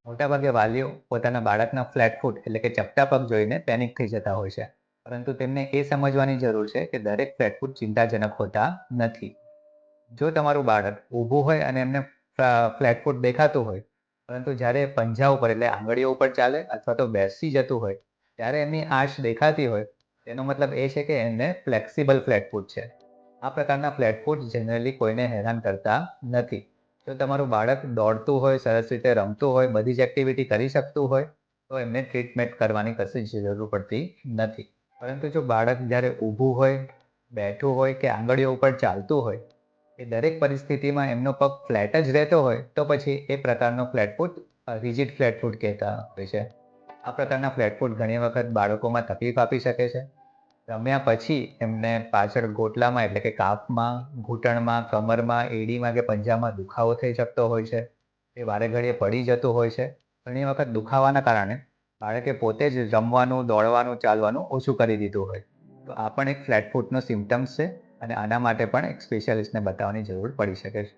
મોટાભાગે વાલીઓ પોતાના બાળકના ફ્લેટ ફૂટ એટલે કે ચપટા પગ જોઈને પેનિક થઈ જતા હોય છે, પરંતુ તેમને એ સમજવાની જરૂર છે કે દરેક ફ્લેટ ફૂટ ચિંતાજનક હોતા નથી. જો તમારું બાળક ઊભું હોય અને એમને ફ્લેટ ફૂટ દેખાતું હોય, પરંતુ જ્યારે પંજા ઉપર એટલે આંગળીઓ ઉપર ચાલે અથવા તો બેસી જતું હોય, ત્યારે એમની આંચ દેખાતી હોય, તેનો મતલબ એ છે કે એમને ફ્લેક્સિબલ ફ્લેટ ફૂટ છે. આ પ્રકારના ફ્લેટ ફૂટ જનરલી કોઈને હેરાન કરતા નથી. જો તમારું બાળક દોડતું હોય, સરસ રીતે રમતું હોય, બધી જ એક્ટિવિટી કરી શકતું હોય, તો એમને ટ્રીટમેન્ટ કરવાની કશી જ જરૂર પડતી નથી. પરંતુ જો બાળક જ્યારે ઊભું હોય, બેઠું હોય કે આંગળીઓ ઉપર ચાલતું હોય, એ દરેક પરિસ્થિતિમાં એમનો પગ ફ્લેટ જ રહેતો હોય, તો પછી એ પ્રકારનો ફ્લેટ ફૂટ રિજિડ ફ્લેટ ફૂટ કહેતા હોય છે. આ પ્રકારના ફ્લેટ ફૂટ ઘણી વખત બાળકોમાં તકલીફ આપી શકે છે. રમ્યા પછી એમને પાછળ ગોટલામાં એટલે કે કાફમાં, ઘૂંટણમાં, કમરમાં, એડીમાં કે પંજામાં દુખાવો થઈ શકતો હોય છે. એ વારે ઘડીએ પડી જતું હોય છે. ઘણી વખત દુખાવાના કારણે બાળકે પોતે જ રમવાનું, દોડવાનું, ચાલવાનું ઓછું કરી દીધું હોય. તો આ પણ એક ફ્લેટ ફૂટનો સિમ્પટમ્સ છે અને આના માટે પણ એક સ્પેશિયાલિસ્ટને બતાવવાની જરૂર પડી શકે છે.